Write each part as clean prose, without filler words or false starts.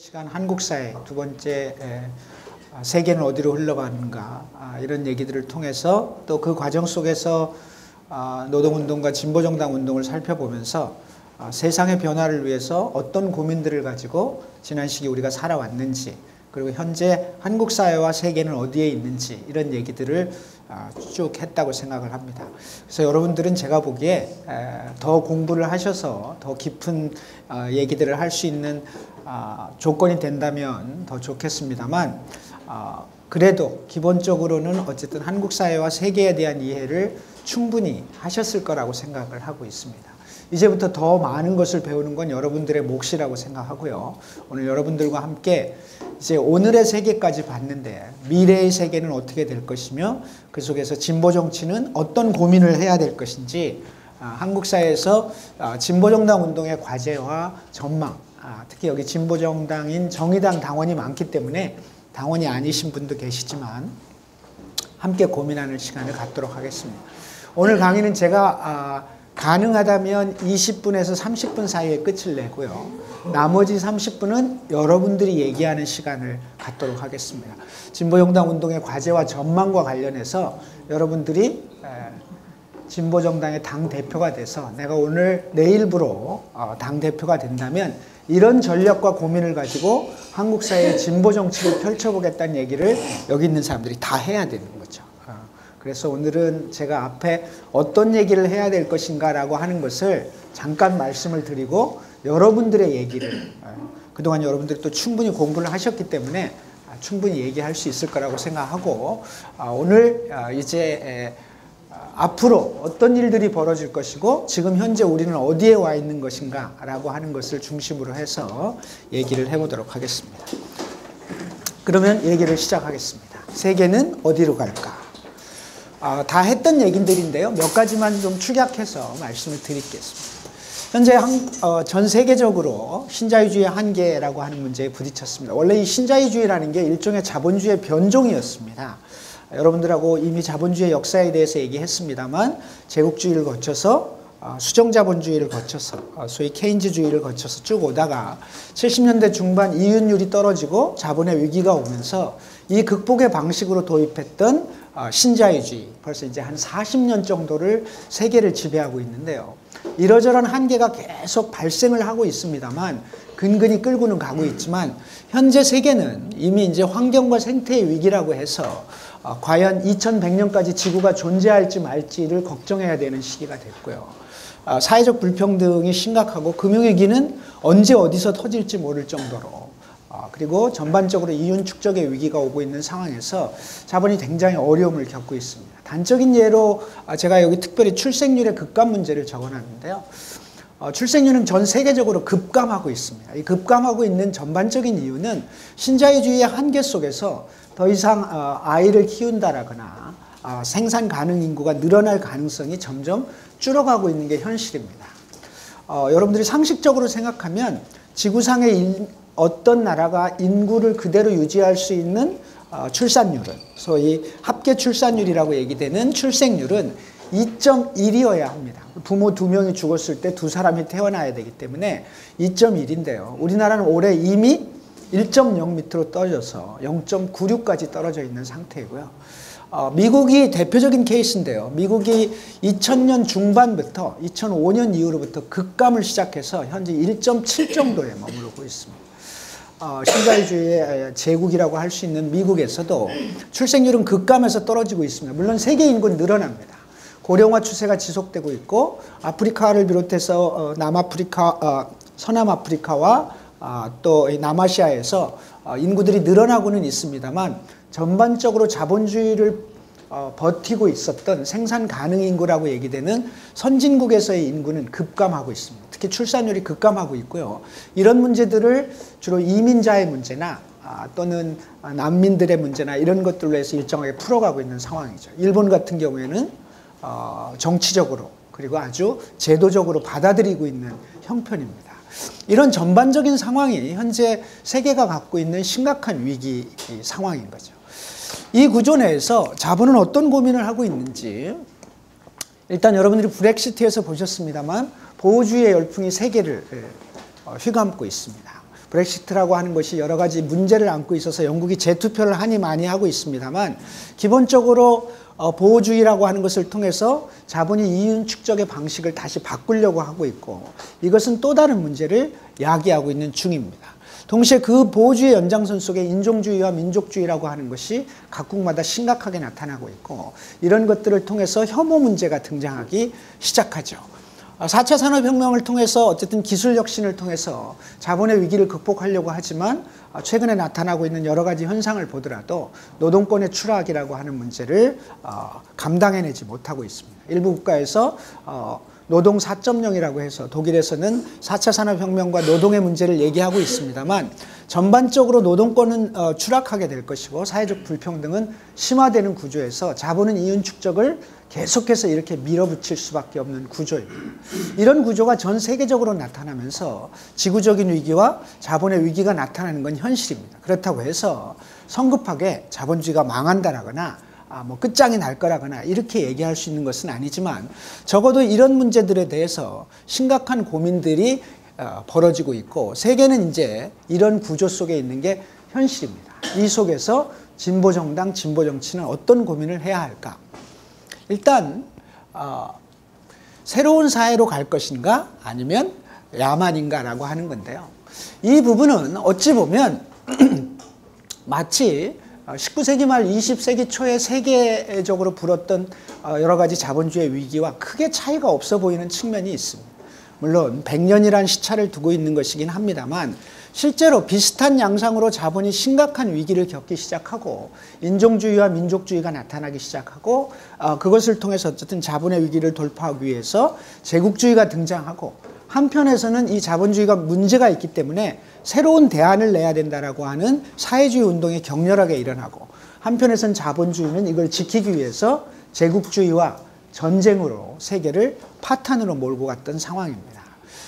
시간 한국사회 두 번째 세계는 어디로 흘러가는가 이런 얘기들을 통해서 또 그 과정 속에서 노동운동과 진보정당 운동을 살펴보면서 세상의 변화를 위해서 어떤 고민들을 가지고 지난 시기 우리가 살아왔는지 그리고 현재 한국 사회와 세계는 어디에 있는지 이런 얘기들을 쭉 했다고 생각을 합니다. 그래서 여러분들은 제가 보기에 더 공부를 하셔서 더 깊은 얘기들을 할 수 있는 조건이 된다면 더 좋겠습니다만 그래도 기본적으로는 어쨌든 한국 사회와 세계에 대한 이해를 충분히 하셨을 거라고 생각을 하고 있습니다. 이제부터 더 많은 것을 배우는 건 여러분들의 몫이라고 생각하고요. 오늘 여러분들과 함께 이제 오늘의 세계까지 봤는데 미래의 세계는 어떻게 될 것이며 그 속에서 진보 정치는 어떤 고민을 해야 될 것인지 한국 사회에서 진보정당 운동의 과제와 전망, 특히 여기 진보정당인 정의당 당원이 많기 때문에 당원이 아니신 분도 계시지만 함께 고민하는 시간을 갖도록 하겠습니다. 오늘 강의는 제가 가능하다면 20분에서 30분 사이에 끝을 내고요. 나머지 30분은 여러분들이 얘기하는 시간을 갖도록 하겠습니다. 진보정당 운동의 과제와 전망과 관련해서 여러분들이 진보정당의 당대표가 돼서 내가 오늘 내일부로 당대표가 된다면 이런 전략과 고민을 가지고 한국 사회의 진보 정치를 펼쳐보겠다는 얘기를 여기 있는 사람들이 다 해야 되는 거죠. 그래서 오늘은 제가 앞에 어떤 얘기를 해야 될 것인가 라고 하는 것을 잠깐 말씀을 드리고 여러분들의 얘기를 그동안 여러분들이 또 충분히 공부를 하셨기 때문에 충분히 얘기할 수 있을 거라고 생각하고 오늘 이제 앞으로 어떤 일들이 벌어질 것이고 지금 현재 우리는 어디에 와 있는 것인가 라고 하는 것을 중심으로 해서 얘기를 해보도록 하겠습니다. 그러면 얘기를 시작하겠습니다. 세계는 어디로 갈까? 다 했던 얘기들인데요. 몇 가지만 좀 축약해서 말씀을 드리겠습니다. 현재 전 세계적으로 신자유주의 한계라고 하는 문제에 부딪혔습니다. 원래 이 신자유주의라는 게 일종의 자본주의의 변종이었습니다. 여러분들하고 이미 자본주의 역사에 대해서 얘기했습니다만 제국주의를 거쳐서 수정자본주의를 거쳐서 소위 케인즈주의를 거쳐서 쭉 오다가 70년대 중반 이윤율이 떨어지고 자본의 위기가 오면서 이 극복의 방식으로 도입했던 신자유주의 벌써 이제 한 40년 정도를 세계를 지배하고 있는데요. 이러저런 한계가 계속 발생을 하고 있습니다만 근근히 끌고는 가고 있지만 현재 세계는 이미 이제 환경과 생태의 위기라고 해서 과연 2100년까지 지구가 존재할지 말지를 걱정해야 되는 시기가 됐고요. 사회적 불평등이 심각하고 금융위기는 언제 어디서 터질지 모를 정도로 그리고 전반적으로 이윤 축적의 위기가 오고 있는 상황에서 자본이 굉장히 어려움을 겪고 있습니다. 단적인 예로 제가 여기 특별히 출생률의 급감 문제를 적어놨는데요. 출생률은 전 세계적으로 급감하고 있습니다. 이 급감하고 있는 전반적인 이유는 신자유주의의 한계 속에서 더 이상 아이를 키운다라거나 생산 가능 인구가 늘어날 가능성이 점점 줄어가고 있는 게 현실입니다. 여러분들이 상식적으로 생각하면 지구상의 어떤 나라가 인구를 그대로 유지할 수 있는 출산율은 소위 합계 출산율이라고 얘기되는 출생률은 2.1이어야 합니다. 부모 2명이 죽었을 때 2사람이 태어나야 되기 때문에 2.1인데요. 우리나라는 올해 이미 1.0 밑으로 떨어져서 0.96까지 떨어져 있는 상태이고요. 미국이 대표적인 케이스인데요. 미국이 2000년 중반부터 2005년 이후로부터 급감을 시작해서 현재 1.7 정도에 머무르고 있습니다. 신자유주의의 제국이라고 할 수 있는 미국에서도 출생률은 급감해서 떨어지고 있습니다. 물론 세계 인구는 늘어납니다. 고령화 추세가 지속되고 있고 아프리카를 비롯해서 남아프리카, 서남아프리카와 또 남아시아에서 인구들이 늘어나고는 있습니다만 전반적으로 자본주의를 버티고 있었던 생산 가능 인구라고 얘기되는 선진국에서의 인구는 급감하고 있습니다. 특히 출산율이 급감하고 있고요. 이런 문제들을 주로 이민자의 문제나 또는 난민들의 문제나 이런 것들로 해서 일정하게 풀어가고 있는 상황이죠. 일본 같은 경우에는 정치적으로 그리고 아주 제도적으로 받아들이고 있는 형편입니다. 이런 전반적인 상황이 현재 세계가 갖고 있는 심각한 위기 상황인 거죠. 이 구조 내에서 자본은 어떤 고민을 하고 있는지 일단 여러분들이 브렉시트에서 보셨습니다만 보호주의의 열풍이 세계를 휘감고 있습니다. 브렉시트라고 하는 것이 여러 가지 문제를 안고 있어서 영국이 재투표를 하니 많이 하고 있습니다만 기본적으로 보호주의라고 하는 것을 통해서 자본이 이윤 축적의 방식을 다시 바꾸려고 하고 있고 이것은 또 다른 문제를 야기하고 있는 중입니다. 동시에 그 보호주의 연장선 속에 인종주의와 민족주의라고 하는 것이 각국마다 심각하게 나타나고 있고 이런 것들을 통해서 혐오 문제가 등장하기 시작하죠. 4차 산업혁명을 통해서 어쨌든 기술 혁신을 통해서 자본의 위기를 극복하려고 하지만 최근에 나타나고 있는 여러 가지 현상을 보더라도 노동권의 추락이라고 하는 문제를 감당해내지 못하고 있습니다. 일부 국가에서 노동 4.0이라고 해서 독일에서는 4차 산업혁명과 노동의 문제를 얘기하고 있습니다만 전반적으로 노동권은 추락하게 될 것이고 사회적 불평등은 심화되는 구조에서 자본은 이윤 축적을 계속해서 이렇게 밀어붙일 수밖에 없는 구조입니다. 이런 구조가 전 세계적으로 나타나면서 지구적인 위기와 자본의 위기가 나타나는 건 현실입니다. 그렇다고 해서 성급하게 자본주의가 망한다라거나 뭐 끝장이 날 거라거나 이렇게 얘기할 수 있는 것은 아니지만 적어도 이런 문제들에 대해서 심각한 고민들이 벌어지고 있고 세계는 이제 이런 구조 속에 있는 게 현실입니다. 이 속에서 진보정당, 진보정치는 어떤 고민을 해야 할까? 일단 새로운 사회로 갈 것인가 아니면 야만인가라고 하는 건데요. 이 부분은 어찌 보면 마치 19세기 말 20세기 초에 세계적으로 불었던 여러 가지 자본주의 위기와 크게 차이가 없어 보이는 측면이 있습니다. 물론 100년이란 시차를 두고 있는 것이긴 합니다만 실제로 비슷한 양상으로 자본이 심각한 위기를 겪기 시작하고 인종주의와 민족주의가 나타나기 시작하고 그것을 통해서 어쨌든 자본의 위기를 돌파하기 위해서 제국주의가 등장하고 한편에서는 이 자본주의가 문제가 있기 때문에 새로운 대안을 내야 된다라고 하는 사회주의 운동이 격렬하게 일어나고 한편에서는 자본주의는 이걸 지키기 위해서 제국주의와 전쟁으로 세계를 파탄으로 몰고 갔던 상황입니다.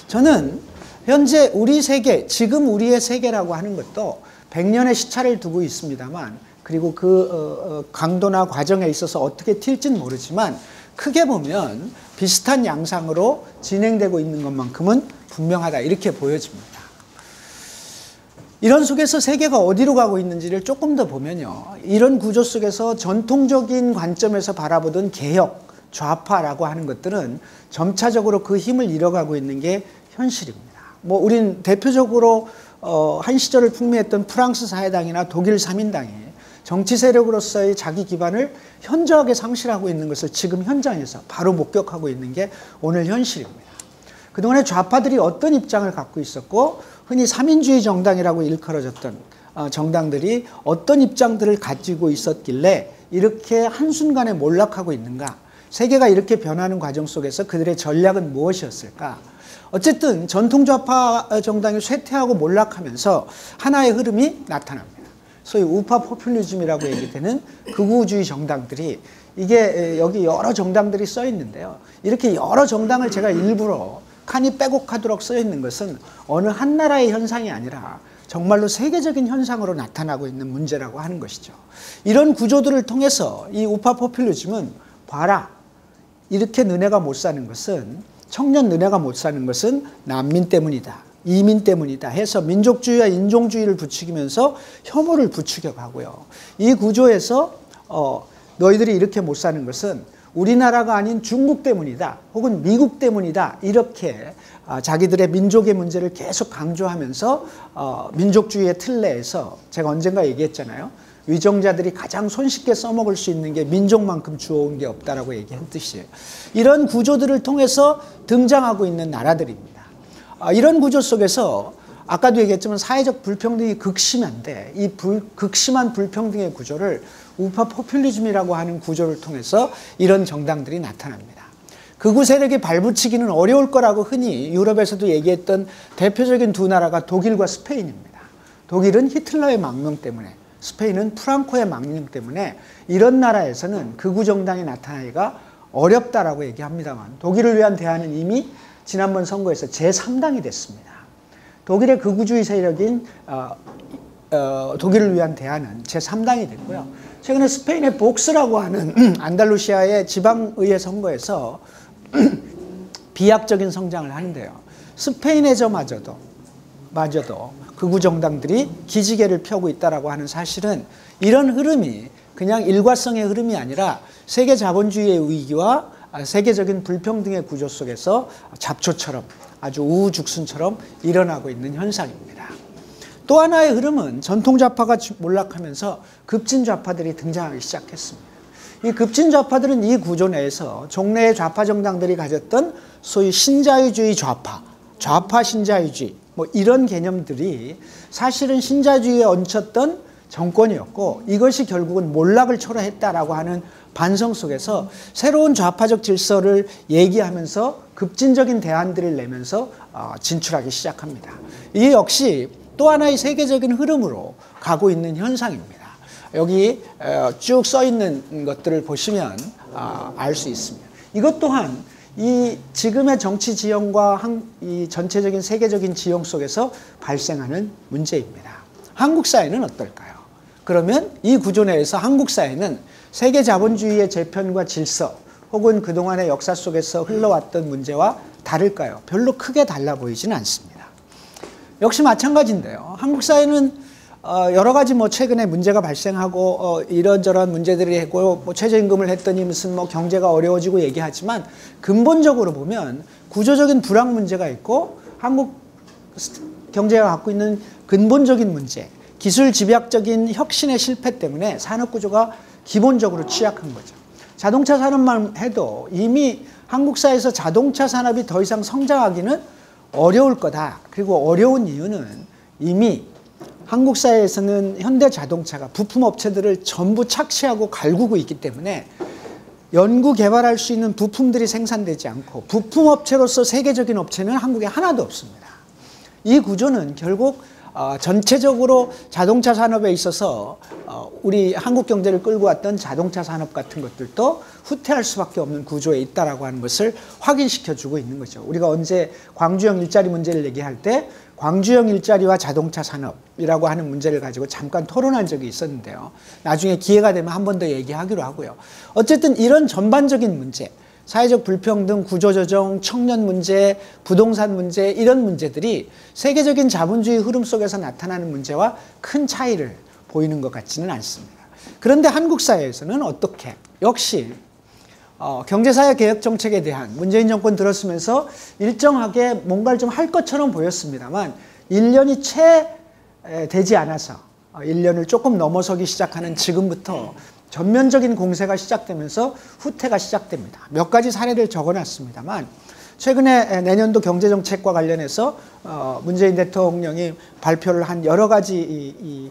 저는 현재 우리 세계, 지금 우리의 세계라고 하는 것도 100년의 시차를 두고 있습니다만 그리고 그 강도나 과정에 있어서 어떻게 튈지는 모르지만 크게 보면 비슷한 양상으로 진행되고 있는 것만큼은 분명하다 이렇게 보여집니다. 이런 속에서 세계가 어디로 가고 있는지를 조금 더 보면요. 이런 구조 속에서 전통적인 관점에서 바라보던 개혁, 좌파라고 하는 것들은 점차적으로 그 힘을 잃어가고 있는 게 현실입니다. 뭐 우린 대표적으로 한 시절을 풍미했던 프랑스 사회당이나 독일 3인당이 정치 세력으로서의 자기 기반을 현저하게 상실하고 있는 것을 지금 현장에서 바로 목격하고 있는 게 오늘 현실입니다. 그동안에 좌파들이 어떤 입장을 갖고 있었고 흔히 3인주의 정당이라고 일컬어졌던 정당들이 어떤 입장들을 가지고 있었길래 이렇게 한순간에 몰락하고 있는가? 세계가 이렇게 변하는 과정 속에서 그들의 전략은 무엇이었을까? 어쨌든 전통 좌파 정당이 쇠퇴하고 몰락하면서 하나의 흐름이 나타납니다. 소위 우파 포퓰리즘이라고 얘기되는 극우주의 정당들이 이게 여기 여러 정당들이 써 있는데요. 이렇게 여러 정당을 제가 일부러 칸이 빼곡하도록 써 있는 것은 어느 한 나라의 현상이 아니라 정말로 세계적인 현상으로 나타나고 있는 문제라고 하는 것이죠. 이런 구조들을 통해서 이 우파 포퓰리즘은 봐라. 이렇게 너네가 못 사는 것은 청년 너네가 못 사는 것은 난민 때문이다. 이민 때문이다 해서 민족주의와 인종주의를 부추기면서 혐오를 부추겨가고요. 이 구조에서 너희들이 이렇게 못 사는 것은 우리나라가 아닌 중국 때문이다. 혹은 미국 때문이다. 이렇게 자기들의 민족의 문제를 계속 강조하면서 민족주의의 틀 내에서 제가 언젠가 얘기했잖아요. 위정자들이 가장 손쉽게 써먹을 수 있는 게 민족만큼 주워온 게 없다라고 얘기했듯이 이런 구조들을 통해서 등장하고 있는 나라들입니다. 이런 구조 속에서 아까도 얘기했지만 사회적 불평등이 극심한데 이 극심한 불평등의 구조를 우파 포퓰리즘이라고 하는 구조를 통해서 이런 정당들이 나타납니다. 극우 세력이 발붙이기는 어려울 거라고 흔히 유럽에서도 얘기했던 대표적인 두 나라가 독일과 스페인입니다. 독일은 히틀러의 망명 때문에 스페인은 프랑코의 망명 때문에 이런 나라에서는 극우 정당이 나타나기가 어렵다라고 얘기합니다만 독일을 위한 대안은 이미 지난번 선거에서 제3당이 됐습니다. 독일의 극우주의 세력인 독일을 위한 대안은 제3당이 됐고요. 최근에 스페인의 복스라고 하는 안달루시아의 지방의회 선거에서 비약적인 성장을 하는데요. 스페인에서마저도 마저도 극우 정당들이 기지개를 펴고 있다라고 하는 사실은 이런 흐름이 그냥 일과성의 흐름이 아니라 세계 자본주의의 위기와 세계적인 불평등의 구조 속에서 잡초처럼 아주 우후죽순처럼 일어나고 있는 현상입니다. 또 하나의 흐름은 전통 좌파가 몰락하면서 급진 좌파들이 등장하기 시작했습니다. 이 급진 좌파들은 이 구조 내에서 종래의 좌파 정당들이 가졌던 소위 신자유주의 좌파 신자유주의 뭐 이런 개념들이 사실은 신자유주의에 얹혔던 정권이었고 이것이 결국은 몰락을 초래했다라고 하는 반성 속에서 새로운 좌파적 질서를 얘기하면서 급진적인 대안들을 내면서 진출하기 시작합니다. 이 역시 또 하나의 세계적인 흐름으로 가고 있는 현상입니다. 여기 쭉 써 있는 것들을 보시면 알 수 있습니다. 이것 또한 이 지금의 정치 지형과 이 전체적인 세계적인 지형 속에서 발생하는 문제입니다. 한국 사회는 어떨까요? 그러면 이 구조 내에서 한국 사회는 세계 자본주의의 재편과 질서 혹은 그동안의 역사 속에서 흘러왔던 문제와 다를까요? 별로 크게 달라 보이지는 않습니다. 역시 마찬가지인데요. 한국 사회는 여러 가지 뭐 최근에 문제가 발생하고 이런저런 문제들이 있고 뭐 최저임금을 했더니 무슨 뭐 경제가 어려워지고 얘기하지만 근본적으로 보면 구조적인 불황 문제가 있고 한국 경제가 갖고 있는 근본적인 문제, 기술 집약적인 혁신의 실패 때문에 산업 구조가 기본적으로 취약한 거죠. 자동차 산업만 해도 이미 한국 사회에서 자동차 산업이 더 이상 성장하기는 어려울 거다. 그리고 어려운 이유는 이미 한국 사회에서는 현대 자동차가 부품 업체들을 전부 착취하고 갈구고 있기 때문에 연구 개발할 수 있는 부품들이 생산되지 않고 부품 업체로서 세계적인 업체는 한국에 하나도 없습니다. 이 구조는 결국 전체적으로 자동차 산업에 있어서 우리 한국 경제를 끌고 왔던 자동차 산업 같은 것들도 후퇴할 수밖에 없는 구조에 있다라고 하는 것을 확인시켜주고 있는 거죠. 우리가 언제 광주형 일자리 문제를 얘기할 때 광주형 일자리와 자동차 산업이라고 하는 문제를 가지고 잠깐 토론한 적이 있었는데요. 나중에 기회가 되면 한 번 더 얘기하기로 하고요. 어쨌든 이런 전반적인 문제, 사회적 불평등, 구조조정, 청년 문제, 부동산 문제 이런 문제들이 세계적인 자본주의 흐름 속에서 나타나는 문제와 큰 차이를 보이는 것 같지는 않습니다. 그런데 한국 사회에서는 어떻게? 역시 경제사회 개혁 정책에 대한 문재인 정권 들었으면서 일정하게 뭔가를 좀 할 것처럼 보였습니다만 1년이 채 되지 않아서 1년을 조금 넘어서기 시작하는 지금부터 전면적인 공세가 시작되면서 후퇴가 시작됩니다. 몇 가지 사례를 적어놨습니다만 최근에 내년도 경제정책과 관련해서 문재인 대통령이 발표를 한 여러 가지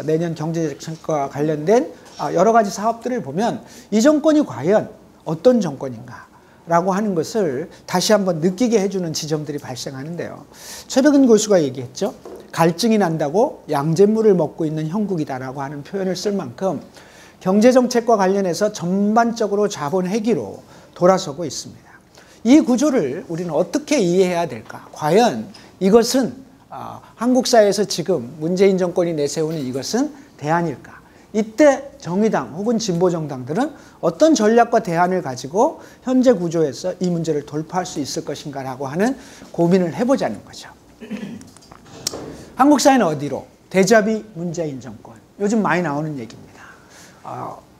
내년 경제정책과 관련된 여러 가지 사업들을 보면 이 정권이 과연 어떤 정권인가 라고 하는 것을 다시 한번 느끼게 해주는 지점들이 발생하는데요. 최백은 교수가 얘기했죠. 갈증이 난다고 양잿물을 먹고 있는 형국이다라고 하는 표현을 쓸 만큼 경제정책과 관련해서 전반적으로 자본 회귀로 돌아서고 있습니다. 이 구조를 우리는 어떻게 이해해야 될까? 과연 이것은 한국 사회에서 지금 문재인 정권이 내세우는 이것은 대안일까? 이때 정의당 혹은 진보정당들은 어떤 전략과 대안을 가지고 현재 구조에서 이 문제를 돌파할 수 있을 것인가라고 하는 고민을 해보자는 거죠. 한국 사회는 어디로? 대자비 문재인 정권. 요즘 많이 나오는 얘기입니다.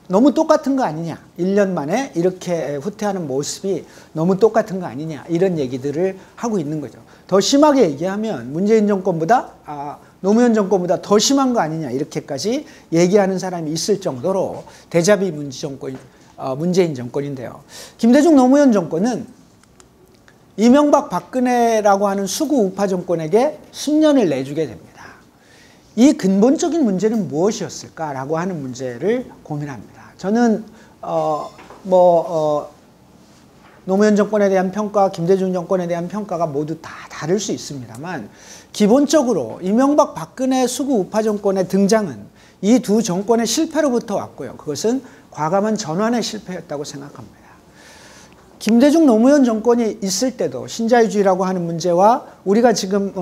너무 똑같은 거 아니냐. 1년 만에 이렇게 후퇴하는 모습이 너무 똑같은 거 아니냐. 이런 얘기들을 하고 있는 거죠. 더 심하게 얘기하면 문재인 정권보다 노무현 정권보다 더 심한 거 아니냐. 이렇게까지 얘기하는 사람이 있을 정도로 대자비 문재인 정권인데요. 김대중 노무현 정권은 이명박 박근혜라고 하는 수구 우파 정권에게 10년을 내주게 됩니다. 이 근본적인 문제는 무엇이었을까라고 하는 문제를 고민합니다. 저는 노무현 정권에 대한 평가, 김대중 정권에 대한 평가가 모두 다 다를 수 있습니다만 기본적으로 이명박 박근혜 수구 우파 정권의 등장은 이 두 정권의 실패로부터 왔고요. 그것은 과감한 전환의 실패였다고 생각합니다. 김대중 노무현 정권이 있을 때도 신자유주의라고 하는 문제와 우리가 지금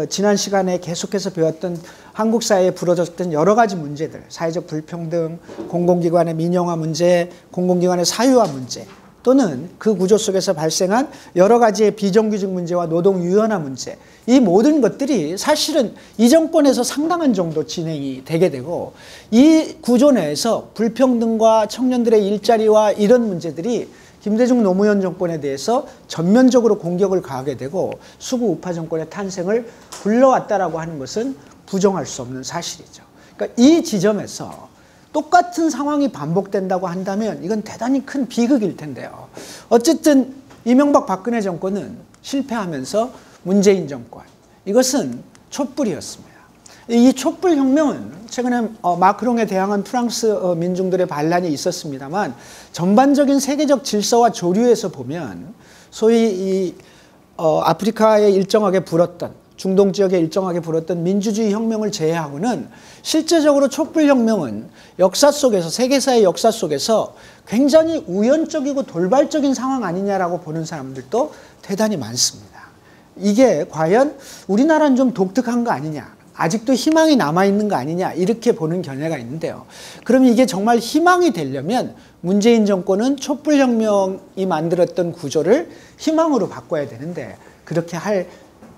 지난 시간에 계속해서 배웠던 한국 사회에 불어졌던 여러 가지 문제들, 사회적 불평등, 공공기관의 민영화 문제, 공공기관의 사유화 문제, 또는 그 구조 속에서 발생한 여러 가지의 비정규직 문제와 노동 유연화 문제, 이 모든 것들이 사실은 이 정권에서 상당한 정도 진행이 되게 되고, 이 구조 내에서 불평등과 청년들의 일자리와 이런 문제들이 김대중 노무현 정권에 대해서 전면적으로 공격을 가하게 되고 수구 우파 정권의 탄생을 불러왔다라고 하는 것은 부정할 수 없는 사실이죠. 그러니까 이 지점에서 똑같은 상황이 반복된다고 한다면 이건 대단히 큰 비극일 텐데요. 어쨌든 이명박 박근혜 정권은 실패하면서 문재인 정권, 이것은 촛불이었습니다. 이 촛불혁명은 최근에 마크롱에 대항한 프랑스 민중들의 반란이 있었습니다만, 전반적인 세계적 질서와 조류에서 보면 소위 이 아프리카에 일정하게 불었던, 중동 지역에 일정하게 불었던 민주주의 혁명을 제외하고는 실제적으로 촛불혁명은 역사 속에서, 세계사의 역사 속에서 굉장히 우연적이고 돌발적인 상황 아니냐라고 보는 사람들도 대단히 많습니다. 이게 과연 우리나라는 좀 독특한 거 아니냐, 아직도 희망이 남아있는 거 아니냐, 이렇게 보는 견해가 있는데요. 그럼 이게 정말 희망이 되려면 문재인 정권은 촛불혁명이 만들었던 구조를 희망으로 바꿔야 되는데, 그렇게 할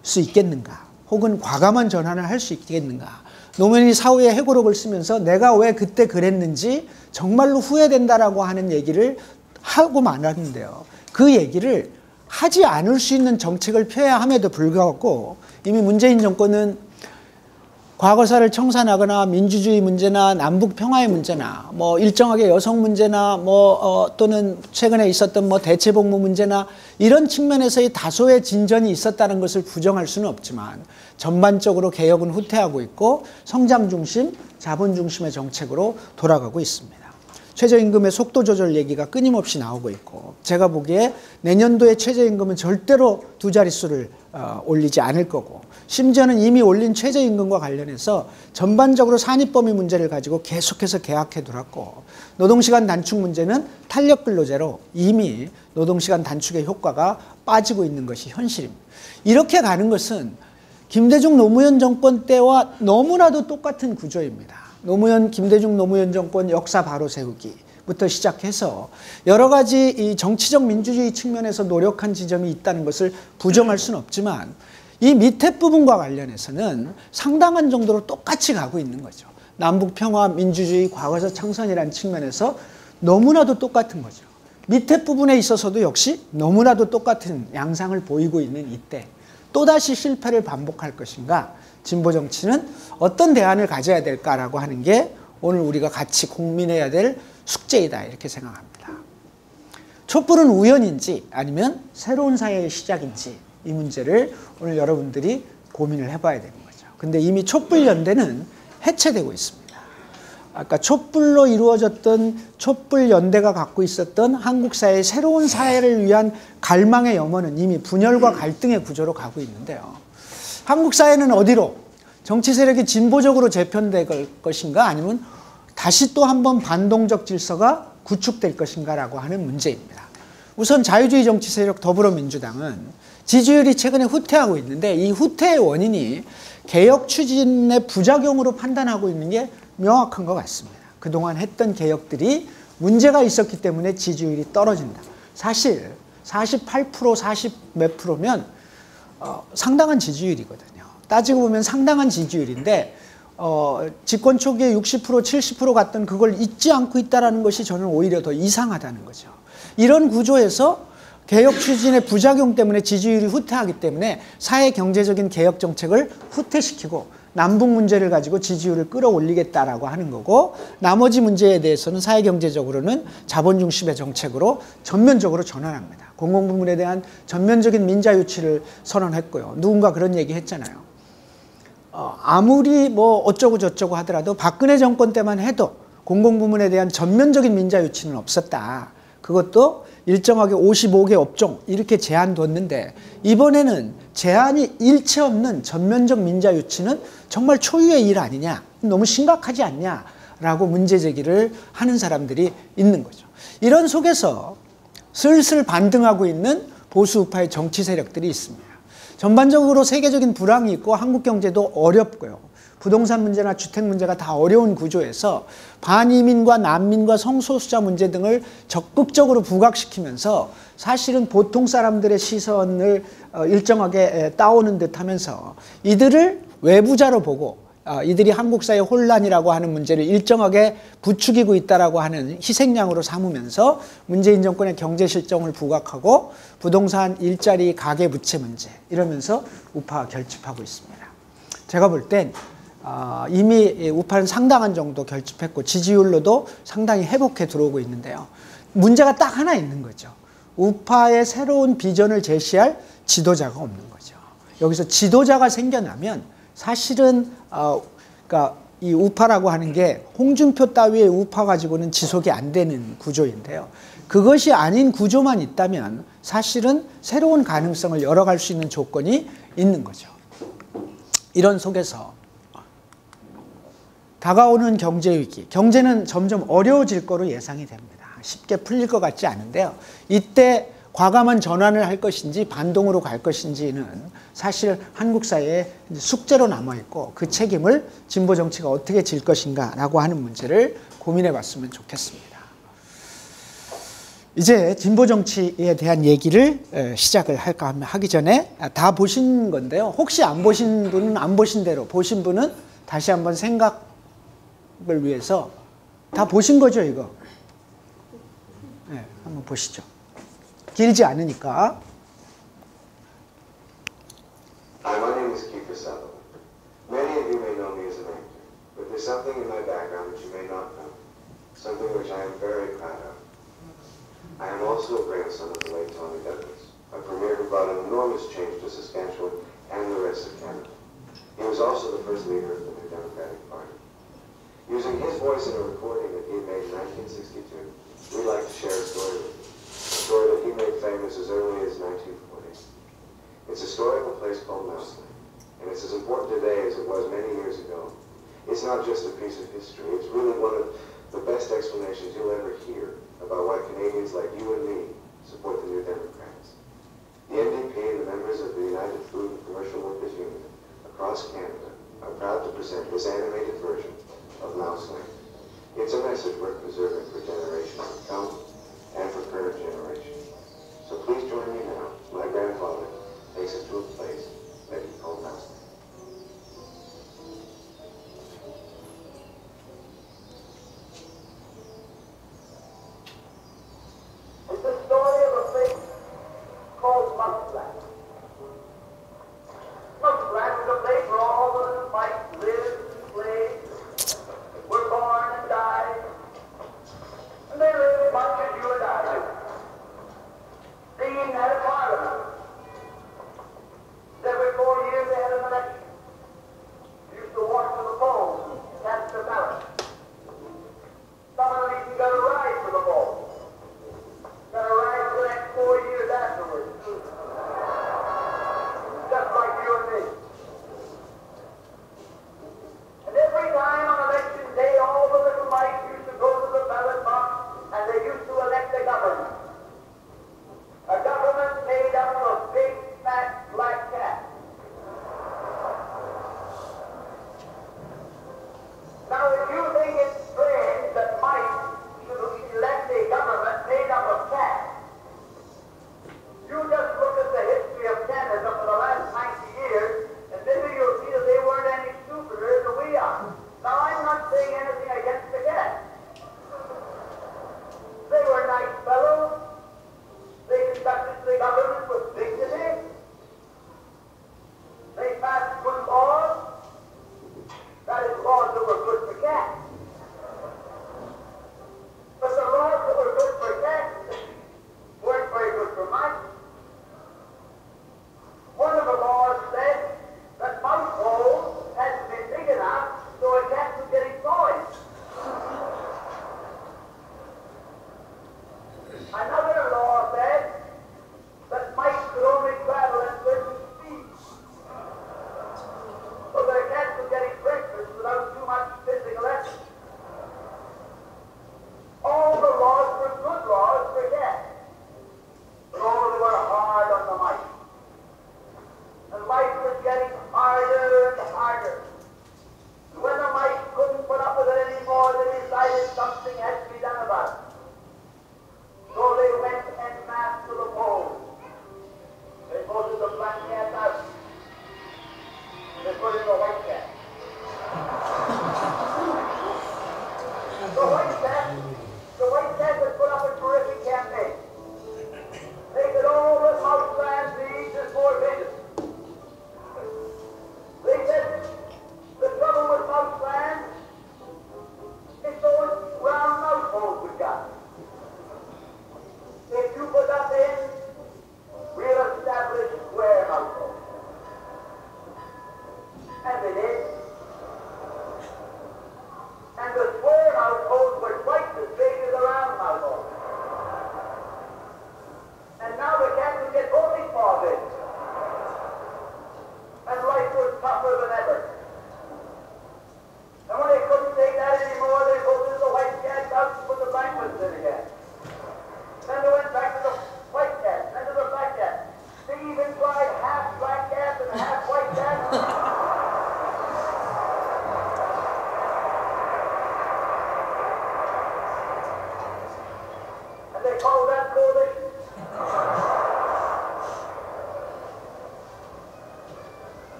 수 있겠는가, 혹은 과감한 전환을 할 수 있겠는가. 노무현이 사후에 회고록을 쓰면서 내가 왜 그때 그랬는지 정말로 후회된다라고 하는 얘기를 하고 말았는데요. 그 얘기를 하지 않을 수 있는 정책을 펴야 함에도 불구하고 이미 문재인 정권은 과거사를 청산하거나 민주주의 문제나 남북 평화의 문제나 뭐 일정하게 여성 문제나 또는 최근에 있었던 대체복무 문제나 이런 측면에서의 다소의 진전이 있었다는 것을 부정할 수는 없지만, 전반적으로 개혁은 후퇴하고 있고 성장 중심, 자본 중심의 정책으로 돌아가고 있습니다. 최저임금의 속도 조절 얘기가 끊임없이 나오고 있고, 제가 보기에 내년도에 최저임금은 절대로 두 자릿수를 올리지 않을 거고, 심지어는 이미 올린 최저임금과 관련해서 전반적으로 산입범위 문제를 가지고 계속해서 계약해 두었고, 노동시간 단축 문제는 탄력근로제로 이미 노동시간 단축의 효과가 빠지고 있는 것이 현실입니다. 이렇게 가는 것은 김대중 노무현 정권 때와 너무나도 똑같은 구조입니다. 김대중 노무현 정권 역사 바로 세우기부터 시작해서 여러 가지 이 정치적 민주주의 측면에서 노력한 지점이 있다는 것을 부정할 수는 없지만, 이 밑에 부분과 관련해서는 상당한 정도로 똑같이 가고 있는 거죠. 남북 평화, 민주주의, 과거사 창선이라는 측면에서 너무나도 똑같은 거죠. 밑에 부분에 있어서도 역시 너무나도 똑같은 양상을 보이고 있는 이때 또다시 실패를 반복할 것인가, 진보 정치는 어떤 대안을 가져야 될까라고 하는 게 오늘 우리가 같이 고민해야 될 숙제이다, 이렇게 생각합니다. 촛불은 우연인지 아니면 새로운 사회의 시작인지, 이 문제를 오늘 여러분들이 고민을 해봐야 되는 거죠. 근데 이미 촛불연대는 해체되고 있습니다. 아까 촛불로 이루어졌던 촛불연대가 갖고 있었던 한국 사회의 새로운 사회를 위한 갈망의 염원은 이미 분열과 갈등의 구조로 가고 있는데요. 한국 사회는 어디로, 정치 세력이 진보적으로 재편될 것인가, 아니면 다시 또 한 번 반동적 질서가 구축될 것인가라고 하는 문제입니다. 우선 자유주의 정치 세력 더불어민주당은 지지율이 최근에 후퇴하고 있는데, 이 후퇴의 원인이 개혁 추진의 부작용으로 판단하고 있는 게 명확한 것 같습니다. 그동안 했던 개혁들이 문제가 있었기 때문에 지지율이 떨어진다. 사실 48%, 40 몇 프로면 상당한 지지율이거든요. 따지고 보면 상당한 지지율인데 집권 초기에 60%, 70% 갔던 그걸 잊지 않고 있다는 것이 저는 오히려 더 이상하다는 거죠. 이런 구조에서 개혁 추진의 부작용 때문에 지지율이 후퇴하기 때문에 사회 경제적인 개혁 정책을 후퇴시키고 남북 문제를 가지고 지지율을 끌어올리겠다라고 하는 거고, 나머지 문제에 대해서는 사회 경제적으로는 자본 중심의 정책으로 전면적으로 전환합니다. 공공부문에 대한 전면적인 민자 유치를 선언했고요. 누군가 그런 얘기 했잖아요. 아무리 어쩌고 저쩌고 하더라도 박근혜 정권 때만 해도 공공부문에 대한 전면적인 민자 유치는 없었다. 그것도 일정하게 55개 업종 이렇게 제한 뒀는데, 이번에는 제한이 일체 없는 전면적 민자 유치는 정말 초유의 일 아니냐, 너무 심각하지 않냐라고 문제 제기를 하는 사람들이 있는 거죠. 이런 속에서 슬슬 반등하고 있는 보수 우파의 정치 세력들이 있습니다. 전반적으로 세계적인 불황이 있고 한국 경제도 어렵고요. 부동산 문제나 주택 문제가 다 어려운 구조에서 반이민과 난민과 성소수자 문제 등을 적극적으로 부각시키면서 사실은 보통 사람들의 시선을 일정하게 따오는 듯 하면서 이들을 외부자로 보고 이들이 한국 사회의 혼란이라고 하는 문제를 일정하게 부추기고 있다라고 하는 희생양으로 삼으면서 문재인 정권의 경제 실정을 부각하고 부동산, 일자리, 가계 부채 문제 이러면서 우파가 결집하고 있습니다. 제가 볼 땐 이미 우파는 상당한 정도 결집했고 지지율로도 상당히 회복해 들어오고 있는데요. 문제가 딱 하나 있는 거죠. 우파의 새로운 비전을 제시할 지도자가 없는 거죠. 여기서 지도자가 생겨나면 사실은 그러니까 이 우파라고 하는 게 홍준표 따위의 우파 가지고는 지속이 안 되는 구조인데요. 그것이 아닌 구조만 있다면 사실은 새로운 가능성을 열어갈 수 있는 조건이 있는 거죠. 이런 속에서 다가오는 경제 위기, 경제는 점점 어려워질 거로 예상이 됩니다. 쉽게 풀릴 것 같지 않은데요. 이때 과감한 전환을 할 것인지 반동으로 갈 것인지는 사실 한국 사회에 숙제로 남아있고 그 책임을 진보 정치가 어떻게 질 것인가라고 하는 문제를 고민해 봤으면 좋겠습니다. 이제 진보 정치에 대한 얘기를 시작을 할까 하기 전에 다 보신 건데요. 혹시 안 보신 분은 안 보신 대로, 보신 분은 다시 한번 생각을 위해서 다 보신 거죠, 이거? 네, 한번 보시죠. 길지 않으니까. Hi, my name is Kiefer Sutherland. Many of you may know me as an actor, but there's something in my background that you may not know, something which I am very proud of. I am also a grandson of the late Tommy Douglas, a premier who brought an enormous change to Saskatchewan and the rest of Canada. He was also the first leader of the New Democratic Party. Using his voice in a recording that he made in 1962, we'd like to share a story with you. A story that he made famous as early as 1940. It's a story of a place called Mouse Lake, and it's as important today as it was many years ago. It's not just a piece of history, it's really one of the best explanations you'll ever hear about why Canadians like you and me support the New Democrats. The NDP and the members of the United Food and Commercial Workers Union across Canada are proud to present this animated version of Mouse Lake. It's a message worth preserving for generations to come and for current generations. So please join me now. My grandfather takes us to a place that he called Mouse Lake. It's the story of a place called Mouse Lake. Mouse Lake was a place where all the little mice lived and played, were born and died, and they lived much as you and I do. Being had a parliament. Every 4 years they had an election. You used to walk to the polls and cast a ballot. Some of them even got a ride to the polls. Got a ride for the next 4 years afterwards. Just like you and me. And every time on election day, all the little mice used to go to the ballot box and they used to elect a government. A government made up of big, fat, black cats. Now, if you think it's strange that mice should elect a government made up of cats, you just look at the history of Canada for the last 90 years, and maybe you'll see that they weren't any stupider than we are. Now, I'm not saying anything against the cats. They were nice fellows. They conducted the government with dignity. They passed good laws. That is, laws that were good for cats. But the laws that were good for cats weren't very good for mice. One of the laws said that mouse holes had to be big enough so a cat could get its toys. Another law said that mice could only travel at certain speeds, so that a cat could get its breakfast without too much physical effort. All the laws were good laws for cats, but all of them were hard on the mice. And life was getting harder and harder.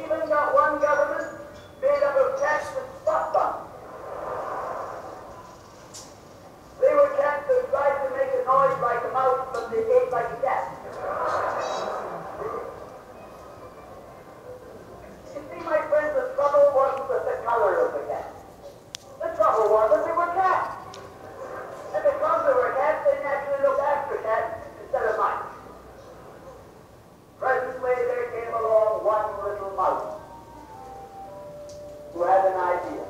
even got one government made up of cats and spot bombs. They were cats that tried to make a noise like a mouse, but they ate like a cat. You see, my friend, the trouble wasn't with the color of the cat. The trouble was that they were cats. And because they were cats, they naturally looked after cats instead of mice. Presently, there came along one little mouse who had an idea.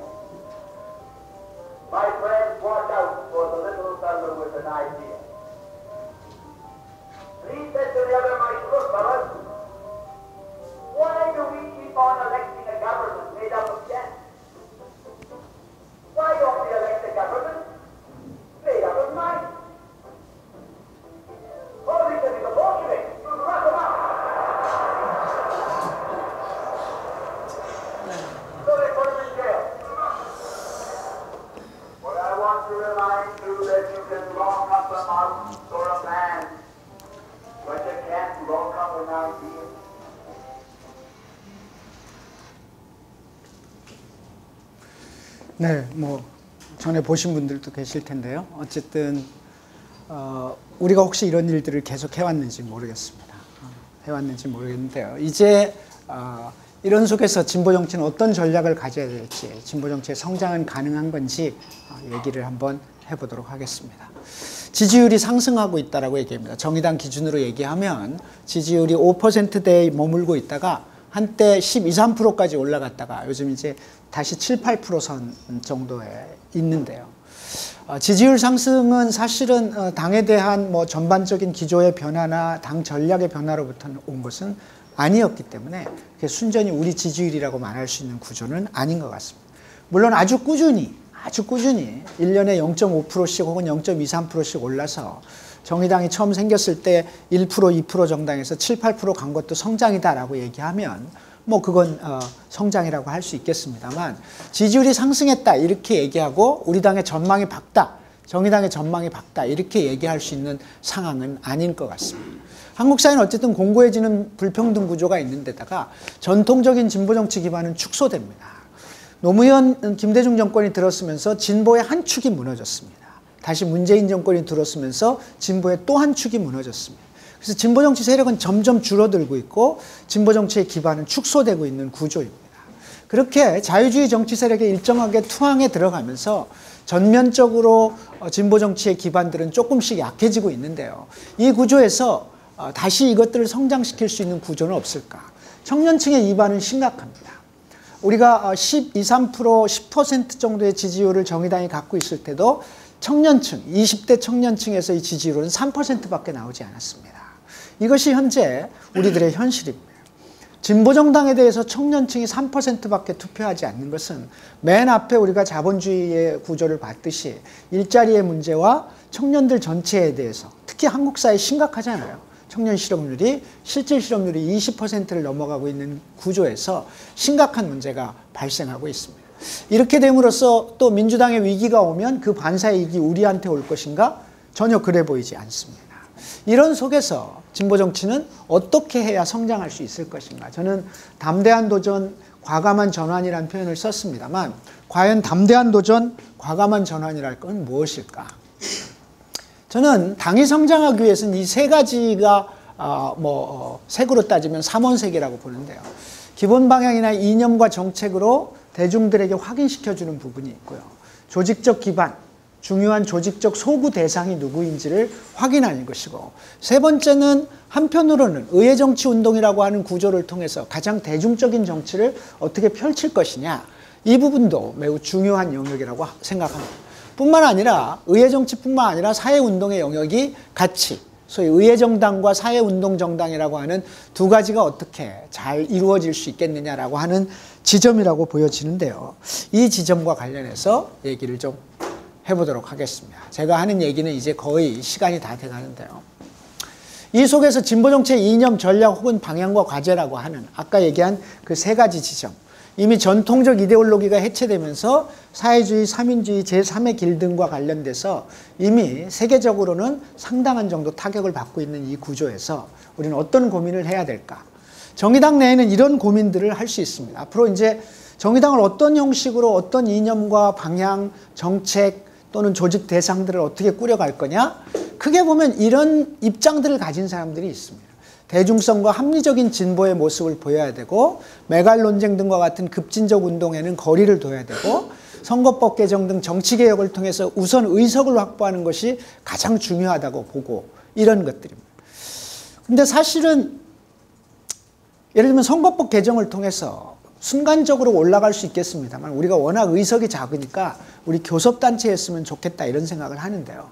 My friends, watch out for the little fellow with an idea. And he said to the other mice, look, fellas, why do we keep on electing a government made up of cats? Why don't we elect a government made up of mice? Oh, these are the Bolsheviks. Rock them out. So they put him in jail. But I want to remind you that you can lock up a mouse or a man, but you can't lock up an idea. 네, 뭐 전에 보신 분들도 계실 텐데요. 어쨌든 우리가 혹시 이런 일들을 계속 해왔는지 모르겠습니다. 해왔는지 모르겠는데요. 이제 이런 속에서 진보 정치는 어떤 전략을 가져야 될지, 진보 정치의 성장은 가능한 건지 얘기를 한번 해보도록 하겠습니다. 지지율이 상승하고 있다라고 얘기합니다. 정의당 기준으로 얘기하면 지지율이 5%대에 머물고 있다가 한때 12, 13%까지 올라갔다가 요즘 이제 다시 7, 8%선 정도에 있는데요. 지지율 상승은 사실은 당에 대한 뭐 전반적인 기조의 변화나 당 전략의 변화로부터 온 것은 아니었기 때문에 순전히 우리 지지율이라고 말할 수 있는 구조는 아닌 것 같습니다. 물론 아주 꾸준히 1년에 0.5%씩 혹은 0.23%씩 올라서 정의당이 처음 생겼을 때 1%, 2% 정당에서 7, 8%간 것도 성장이다라고 얘기하면 뭐 그건 성장이라고 할 수 있겠습니다만 지지율이 상승했다 이렇게 얘기하고 우리 당의 전망이 밝다, 정의당의 전망이 밝다 이렇게 얘기할 수 있는 상황은 아닌 것 같습니다. 한국 사회는 어쨌든 공고해지는 불평등 구조가 있는 데다가 전통적인 진보 정치 기반은 축소됩니다. 노무현, 김대중 정권이 들었으면서 진보의 한 축이 무너졌습니다. 다시 문재인 정권이 들었으면서 진보의 또 한 축이 무너졌습니다. 그래서 진보 정치 세력은 점점 줄어들고 있고 진보 정치의 기반은 축소되고 있는 구조입니다. 그렇게 자유주의 정치 세력이 일정하게 투항에 들어가면서 전면적으로 진보 정치의 기반들은 조금씩 약해지고 있는데요. 이 구조에서 다시 이것들을 성장시킬 수 있는 구조는 없을까? 청년층의 이반은 심각합니다. 우리가 12, 3%, 10% 정도의 지지율을 정의당이 갖고 있을 때도 청년층, 20대 청년층에서 이 지지율은 3%밖에 나오지 않았습니다. 이것이 현재 우리들의 현실입니다. 진보정당에 대해서 청년층이 3%밖에 투표하지 않는 것은 맨 앞에 우리가 자본주의의 구조를 봤듯이 일자리의 문제와 청년들 전체에 대해서 특히 한국 사회 심각하잖아요. 청년 실업률이 실질 실업률이 20%를 넘어가고 있는 구조에서 심각한 문제가 발생하고 있습니다. 이렇게 됨으로써 또 민주당의 위기가 오면 그 반사이익이 우리한테 올 것인가? 전혀 그래 보이지 않습니다. 이런 속에서 진보 정치는 어떻게 해야 성장할 수 있을 것인가? 저는 담대한 도전, 과감한 전환이라는 표현을 썼습니다만 과연 담대한 도전, 과감한 전환이랄 건 무엇일까? 저는 당이 성장하기 위해서는 이 세 가지가 색으로 따지면 삼원색이라고 보는데요. 기본 방향이나 이념과 정책으로 대중들에게 확인시켜주는 부분이 있고요. 조직적 기반, 중요한 조직적 소구 대상이 누구인지를 확인하는 것이고, 세 번째는 한편으로는 의회정치운동이라고 하는 구조를 통해서 가장 대중적인 정치를 어떻게 펼칠 것이냐, 이 부분도 매우 중요한 영역이라고 생각합니다. 뿐만 아니라 의회정치뿐만 아니라 사회운동의 영역이 같이 소위 의회정당과 사회운동정당이라고 하는 두 가지가 어떻게 잘 이루어질 수 있겠느냐라고 하는 지점이라고 보여지는데요. 이 지점과 관련해서 얘기를 좀 해보도록 하겠습니다. 제가 하는 얘기는 이제 거의 시간이 다 돼가는데요. 이 속에서 진보정치의 이념, 전략 혹은 방향과 과제라고 하는 아까 얘기한 그 세 가지 지점, 이미 전통적 이데올로기가 해체되면서 사회주의, 삼인주의, 제3의 길 등과 관련돼서 이미 세계적으로는 상당한 정도 타격을 받고 있는 이 구조에서 우리는 어떤 고민을 해야 될까? 정의당 내에는 이런 고민들을 할 수 있습니다. 앞으로 이제 정의당을 어떤 형식으로 어떤 이념과 방향, 정책 또는 조직 대상들을 어떻게 꾸려갈 거냐? 크게 보면 이런 입장들을 가진 사람들이 있습니다. 대중성과 합리적인 진보의 모습을 보여야 되고 메갈 논쟁 등과 같은 급진적 운동에는 거리를 둬야 되고 선거법 개정 등 정치개혁을 통해서 우선 의석을 확보하는 것이 가장 중요하다고 보고 이런 것들입니다. 근데 사실은 예를 들면 선거법 개정을 통해서 순간적으로 올라갈 수 있겠습니다만 우리가 워낙 의석이 작으니까 우리 교섭단체 했으면 좋겠다 이런 생각을 하는데요.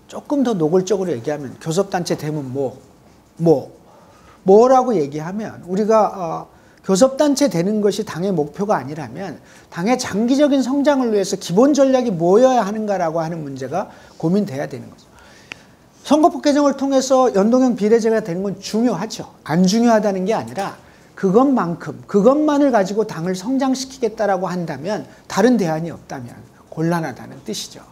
조금 더 노골적으로 얘기하면 교섭단체 되면 뭐라고 얘기하면 우리가 교섭단체 되는 것이 당의 목표가 아니라면 당의 장기적인 성장을 위해서 기본 전략이 뭐여야 하는가라고 하는 문제가 고민돼야 되는 거죠. 선거법 개정을 통해서 연동형 비례제가 되는 건 중요하죠. 안 중요하다는 게 아니라 그것만을 가지고 당을 성장시키겠다라고 한다면 다른 대안이 없다면 곤란하다는 뜻이죠.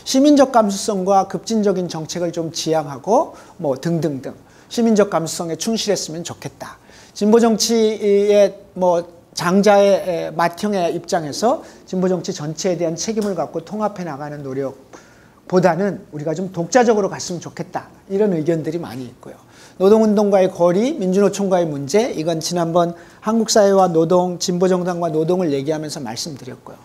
시민적 감수성과 급진적인 정책을 좀 지향하고 뭐 등등등 시민적 감수성에 충실했으면 좋겠다. 진보 정치의 뭐 장자의 맏형의 입장에서 진보 정치 전체에 대한 책임을 갖고 통합해 나가는 노력보다는 우리가 좀 독자적으로 갔으면 좋겠다. 이런 의견들이 많이 있고요. 노동운동과의 거리, 민주노총과의 문제, 이건 지난번 한국사회와 노동, 진보정당과 노동을 얘기하면서 말씀드렸고요.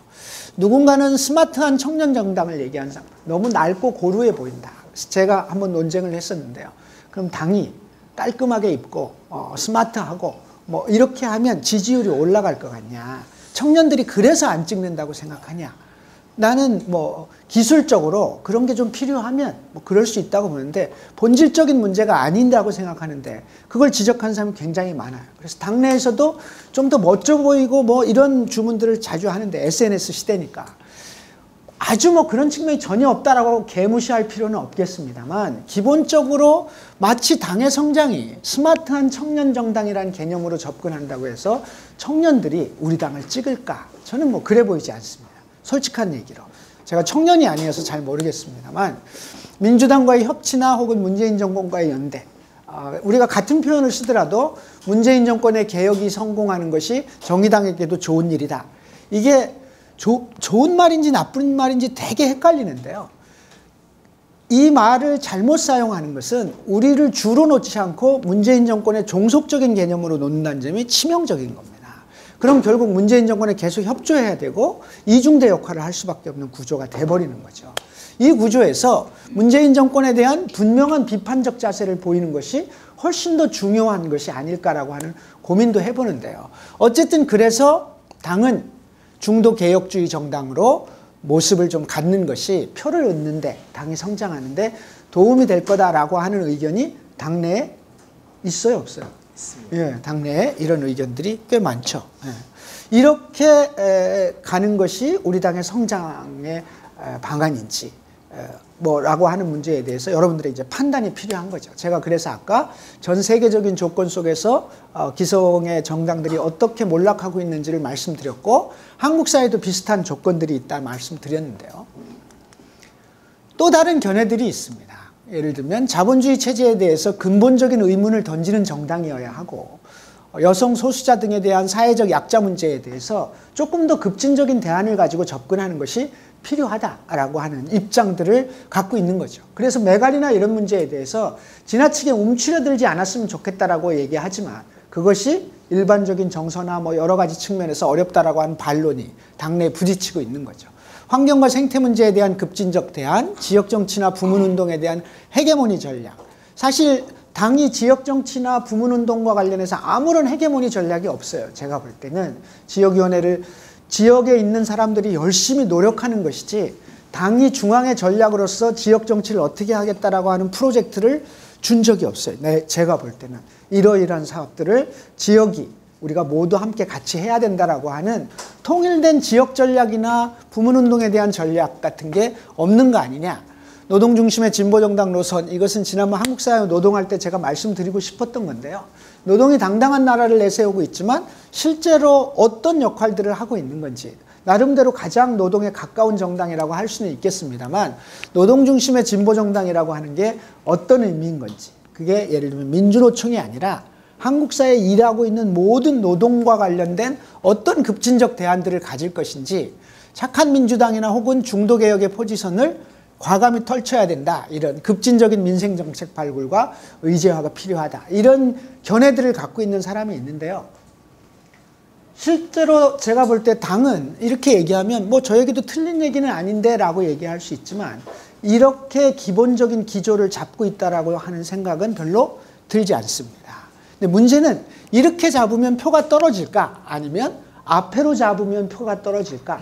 누군가는 스마트한 청년정당을 얘기하는 사람, 너무 낡고 고루해 보인다. 제가 한번 논쟁을 했었는데요. 그럼 당이 깔끔하게 입고 스마트하고 뭐 이렇게 하면 지지율이 올라갈 것 같냐. 청년들이 그래서 안 찍는다고 생각하냐. 나는 뭐 기술적으로 그런 게 좀 필요하면 뭐 그럴 수 있다고 보는데 본질적인 문제가 아닌다고 생각하는데 그걸 지적하는 사람이 굉장히 많아요. 그래서 당내에서도 좀 더 멋져 보이고 뭐 이런 주문들을 자주 하는데 SNS 시대니까 아주 뭐 그런 측면이 전혀 없다라고 개무시할 필요는 없겠습니다만 기본적으로 마치 당의 성장이 스마트한 청년정당이라는 개념으로 접근한다고 해서 청년들이 우리 당을 찍을까? 저는 뭐 그래 보이지 않습니다. 솔직한 얘기로. 제가 청년이 아니어서 잘 모르겠습니다만 민주당과의 협치나 혹은 문재인 정권과의 연대, 우리가 같은 표현을 쓰더라도 문재인 정권의 개혁이 성공하는 것이 정의당에게도 좋은 일이다. 이게 좋은 말인지 나쁜 말인지 되게 헷갈리는데요. 이 말을 잘못 사용하는 것은 우리를 주로 놓지 않고 문재인 정권의 종속적인 개념으로 놓는다는 점이 치명적인 겁니다. 그럼 결국 문재인 정권에 계속 협조해야 되고 이중대 역할을 할 수밖에 없는 구조가 돼버리는 거죠. 이 구조에서 문재인 정권에 대한 분명한 비판적 자세를 보이는 것이 훨씬 더 중요한 것이 아닐까라고 하는 고민도 해보는데요. 어쨌든 그래서 당은 중도 개혁주의 정당으로 모습을 좀 갖는 것이 표를 얻는데 당이 성장하는데 도움이 될 거다라고 하는 의견이 당내에 있어요, 없어요? 예, 당내에 이런 의견들이 꽤 많죠. 예. 이렇게 가는 것이 우리 당의 성장의 방안인지 뭐라고 하는 문제에 대해서 여러분들의 이제 판단이 필요한 거죠. 제가 그래서 아까 전 세계적인 조건 속에서 기성의 정당들이 어떻게 몰락하고 있는지를 말씀드렸고 한국 사회도 비슷한 조건들이 있다 말씀드렸는데요. 또 다른 견해들이 있습니다. 예를 들면 자본주의 체제에 대해서 근본적인 의문을 던지는 정당이어야 하고 여성 소수자 등에 대한 사회적 약자 문제에 대해서 조금 더 급진적인 대안을 가지고 접근하는 것이 필요하다라고 하는 입장들을 갖고 있는 거죠. 그래서 메갈이나 이런 문제에 대해서 지나치게 움츠려들지 않았으면 좋겠다라고 얘기하지만 그것이 일반적인 정서나 뭐 여러 가지 측면에서 어렵다라고 하는 반론이 당내에 부딪히고 있는 거죠. 환경과 생태 문제에 대한 급진적 대안, 지역정치나 부문운동에 대한 헤게모니 전략. 사실 당이 지역정치나 부문운동과 관련해서 아무런 헤게모니 전략이 없어요. 제가 볼 때는 지역위원회를 지역에 있는 사람들이 열심히 노력하는 것이지 당이 중앙의 전략으로서 지역정치를 어떻게 하겠다라고 하는 프로젝트를 준 적이 없어요. 제가 볼 때는 이러이러한 사업들을 지역이 우리가 모두 함께 같이 해야 된다라고 하는 통일된 지역 전략이나 부문운동에 대한 전략 같은 게 없는 거 아니냐. 노동 중심의 진보정당 노선, 이것은 지난번 한국사회 노동할 때 제가 말씀드리고 싶었던 건데요. 노동이 당당한 나라를 내세우고 있지만 실제로 어떤 역할들을 하고 있는 건지 나름대로 가장 노동에 가까운 정당이라고 할 수는 있겠습니다만 노동 중심의 진보정당이라고 하는 게 어떤 의미인 건지 그게 예를 들면 민주노총이 아니라 한국 사회에 일하고 있는 모든 노동과 관련된 어떤 급진적 대안들을 가질 것인지, 착한 민주당이나 혹은 중도개혁의 포지션을 과감히 펼쳐야 된다, 이런 급진적인 민생정책 발굴과 의제화가 필요하다, 이런 견해들을 갖고 있는 사람이 있는데요. 실제로 제가 볼 때 당은 이렇게 얘기하면 뭐 저에게도 틀린 얘기는 아닌데 라고 얘기할 수 있지만, 이렇게 기본적인 기조를 잡고 있다라고 하는 생각은 별로 들지 않습니다. 근데 문제는 이렇게 잡으면 표가 떨어질까, 아니면 앞으로 잡으면 표가 떨어질까,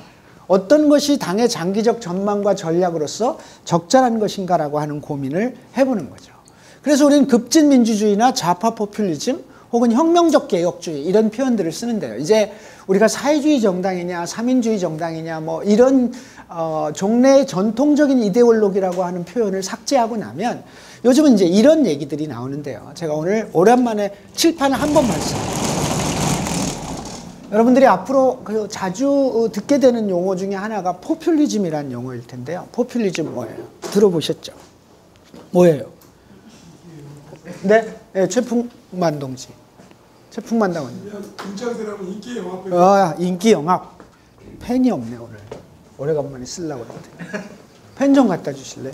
어떤 것이 당의 장기적 전망과 전략으로서 적절한 것인가라고 하는 고민을 해보는 거죠. 그래서 우리는 급진민주주의나 좌파 포퓰리즘 혹은 혁명적 개혁주의 이런 표현들을 쓰는데요. 이제 우리가 사회주의 정당이냐 삼인주의 정당이냐 뭐 이런 종래의 전통적인 이데올로기라고 하는 표현을 삭제하고 나면 요즘은 이제 이런 얘기들이 나오는데요. 제가 오늘 오랜만에 칠판을 한번 봤어요. 여러분들이 앞으로 자주 듣게 되는 용어 중에 하나가 포퓰리즘이라는 용어일 텐데요. 포퓰리즘 뭐예요? 들어보셨죠? 뭐예요? 네, 네, 최풍만 동지. 최풍만 당원님. 김창세라면 인기 영합. 인기 영합. 펜이 없네 오늘. 오래간만에 쓰려고 했는데. 펜 좀 갖다 주실래?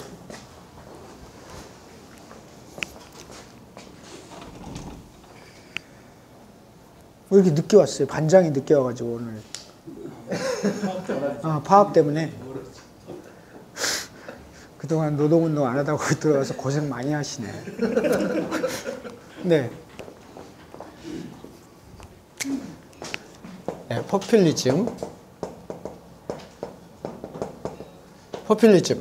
왜 이렇게 늦게 왔어요? 반장이 늦게 와가지고 오늘. 파업 때문에. 그동안 노동운동 안 하다가 거기 들어가서 고생 많이 하시네. 네. 네, 포퓰리즘.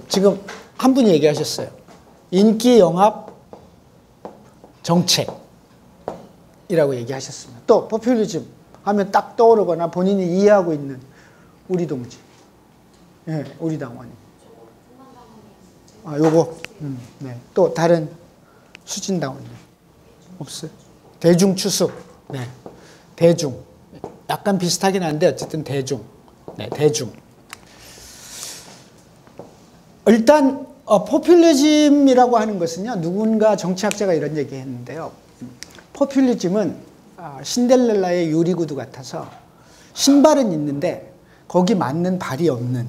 지금 한 분이 얘기하셨어요. 인기 영합 정책이라고 얘기하셨습니다. 또 포퓰리즘 하면 딱 떠오르거나 본인이 이해하고 있는 우리 동지. 네, 우리 당원이. 요거. 네. 또 다른 수진 당원님. 없어요? 대중 추수. 네. 대중. 약간 비슷하긴 한데 어쨌든 대중. 네, 대중. 일단 포퓰리즘이라고 하는 것은요. 누군가 정치학자가 이런 얘기 했는데요. 포퓰리즘은 신데렐라의 유리구두 같아서 신발은 있는데 거기 맞는 발이 없는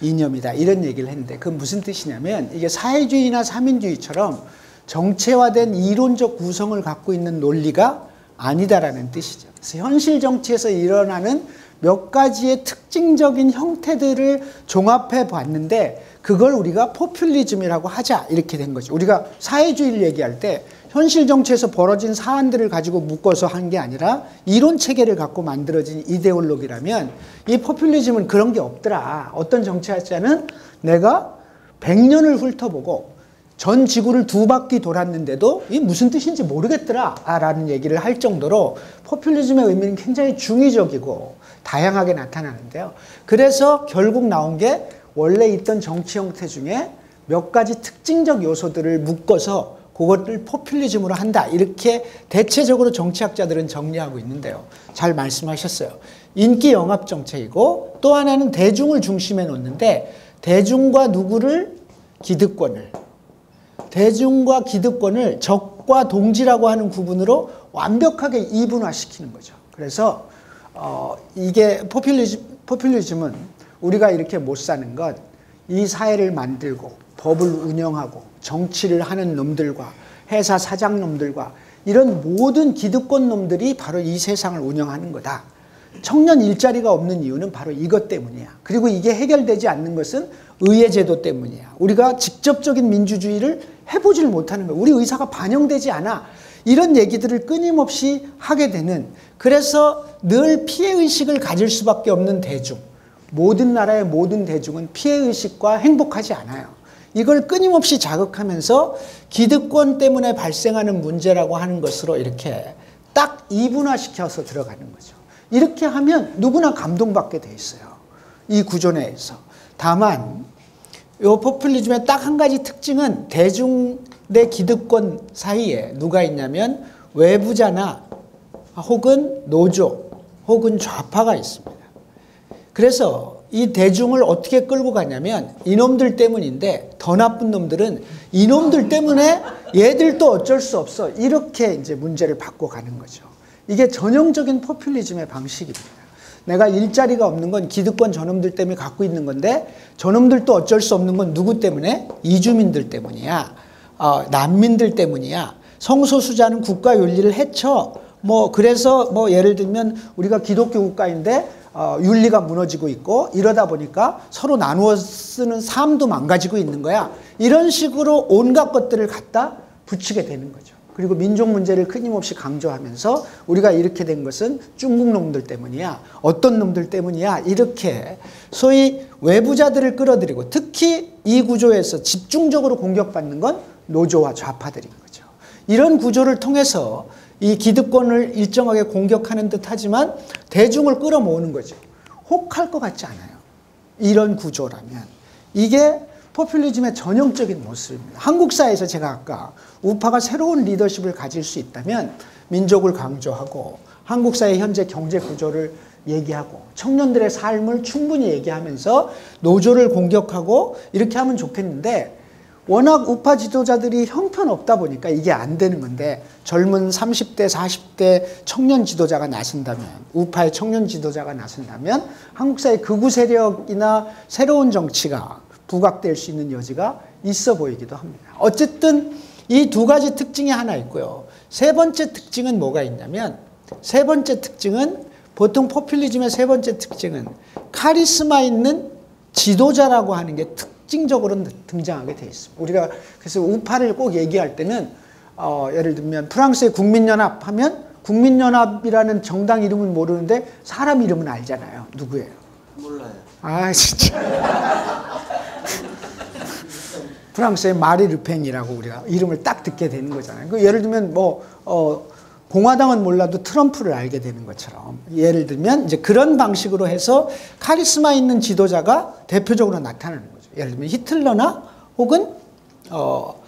이념이다, 이런 얘기를 했는데 그건 무슨 뜻이냐면 이게 사회주의나 삼인주의처럼 정체화된 이론적 구성을 갖고 있는 논리가 아니다라는 뜻이죠. 그래서 현실 정치에서 일어나는 몇 가지의 특징적인 형태들을 종합해 봤는데 그걸 우리가 포퓰리즘이라고 하자, 이렇게 된 거죠. 우리가 사회주의를 얘기할 때 현실 정치에서 벌어진 사안들을 가지고 묶어서 한 게 아니라 이론 체계를 갖고 만들어진 이데올로기라면 이 포퓰리즘은 그런 게 없더라. 어떤 정치학자는 내가 100년을 훑어보고 전 지구를 2바퀴 돌았는데도 이게 무슨 뜻인지 모르겠더라 라는 얘기를 할 정도로 포퓰리즘의 의미는 굉장히 중의적이고 다양하게 나타나는데요. 그래서 결국 나온 게 원래 있던 정치 형태 중에 몇 가지 특징적 요소들을 묶어서 그것을 포퓰리즘으로 한다, 이렇게 대체적으로 정치학자들은 정리하고 있는데요. 잘 말씀하셨어요. 인기 영합 정책이고 또 하나는 대중을 중심에 놓는데 대중과 누구를? 기득권을. 대중과 기득권을 적과 동지라고 하는 구분으로 완벽하게 이분화시키는 거죠. 그래서 이게 포퓰리즘은 우리가 이렇게 못 사는 것, 이 사회를 만들고 법을 운영하고 정치를 하는 놈들과 회사 사장놈들과 이런 모든 기득권 놈들이 바로 이 세상을 운영하는 거다. 청년 일자리가 없는 이유는 바로 이것 때문이야. 그리고 이게 해결되지 않는 것은 의회제도 때문이야. 우리가 직접적인 민주주의를 해보질 못하는 거야. 우리 의사가 반영되지 않아. 이런 얘기들을 끊임없이 하게 되는, 그래서 늘 피해의식을 가질 수밖에 없는 대중. 모든 나라의 모든 대중은 피해의식과 행복하지 않아요. 이걸 끊임없이 자극하면서 기득권 때문에 발생하는 문제라고 하는 것으로 이렇게 딱 이분화시켜서 들어가는 거죠. 이렇게 하면 누구나 감동받게 돼 있어요. 이 구조 내에서. 다만 이 포퓰리즘의 딱 한 가지 특징은 대중 대 기득권 사이에 누가 있냐면 외부자나 혹은 노조 혹은 좌파가 있습니다. 그래서 이 대중을 어떻게 끌고 가냐면 이놈들 때문인데 더 나쁜 놈들은 이놈들 때문에 얘들도 어쩔 수 없어. 이렇게 이제 문제를 받고 가는 거죠. 이게 전형적인 포퓰리즘의 방식입니다. 내가 일자리가 없는 건 기득권 저놈들 때문에 갖고 있는 건데 저놈들도 어쩔 수 없는 건 누구 때문에? 이주민들 때문이야. 난민들 때문이야. 성소수자는 국가 윤리를 해쳐. 그래서 예를 들면 우리가 기독교 국가인데 윤리가 무너지고 있고 이러다 보니까 서로 나누어 쓰는 삶도 망가지고 있는 거야. 이런 식으로 온갖 것들을 갖다 붙이게 되는 거죠. 그리고 민족 문제를 끊임없이 강조하면서 우리가 이렇게 된 것은 중국 놈들 때문이야. 어떤 놈들 때문이야. 이렇게 소위 외부자들을 끌어들이고 특히 이 구조에서 집중적으로 공격받는 건 노조와 좌파들인 거죠. 이런 구조를 통해서 이 기득권을 일정하게 공격하는 듯 하지만 대중을 끌어모으는 거죠. 혹할 것 같지 않아요. 이런 구조라면. 이게 포퓰리즘의 전형적인 모습입니다. 한국 사회에서 제가 아까 우파가 새로운 리더십을 가질 수 있다면 민족을 강조하고 한국 사회 현재 경제 구조를 얘기하고 청년들의 삶을 충분히 얘기하면서 노조를 공격하고 이렇게 하면 좋겠는데 워낙 우파 지도자들이 형편없다 보니까 이게 안 되는 건데 젊은 30대, 40대 청년 지도자가 나선다면 우파의 청년 지도자가 나선다면 한국 사회 극우 세력이나 새로운 정치가 부각될 수 있는 여지가 있어 보이기도 합니다. 어쨌든 이 두 가지 특징이 하나 있고요. 세 번째 특징은 뭐가 있냐면 세 번째 특징은 보통 포퓰리즘의 세 번째 특징은 카리스마 있는 지도자라고 하는 게 특징적으로 등장하게 돼 있습니다. 우리가 그래서 우파를 꼭 얘기할 때는 예를 들면 프랑스의 국민연합 하면 국민연합이라는 정당 이름은 모르는데 사람 이름은 알잖아요. 누구예요? 몰라요. 아 진짜. 프랑스의 마리 르펜이라고 우리가 이름을 딱 듣게 되는 거잖아요. 예를 들면 공화당은 몰라도 트럼프를 알게 되는 것처럼 예를 들면 이제 그런 방식으로 해서 카리스마 있는 지도자가 대표적으로 나타나는 거죠. 예를 들면 히틀러나 혹은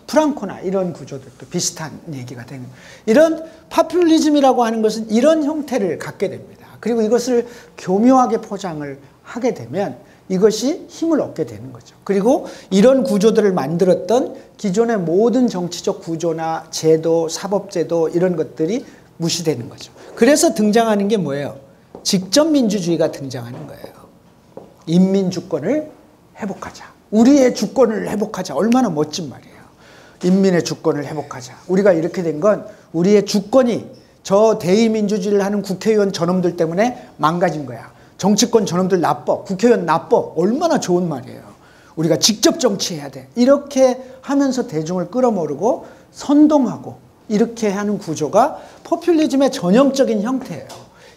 프랑코나 이런 구조들도 비슷한 얘기가 되는 이런 파퓰리즘이라고 하는 것은 이런 형태를 갖게 됩니다. 그리고 이것을 교묘하게 포장을 하게 되면 이것이 힘을 얻게 되는 거죠. 그리고 이런 구조들을 만들었던 기존의 모든 정치적 구조나 제도, 사법제도 이런 것들이 무시되는 거죠. 그래서 등장하는 게 뭐예요? 직접민주주의가 등장하는 거예요. 인민주권을 회복하자. 우리의 주권을 회복하자. 얼마나 멋진 말이에요. 인민의 주권을 회복하자. 우리가 이렇게 된 건 우리의 주권이 저 대의민주주의를 하는 국회의원 저놈들 때문에 망가진 거야. 정치권 저놈들 나빠. 국회의원 나빠. 얼마나 좋은 말이에요. 우리가 직접 정치해야 돼. 이렇게 하면서 대중을 끌어모으고 선동하고 이렇게 하는 구조가 포퓰리즘의 전형적인 형태예요.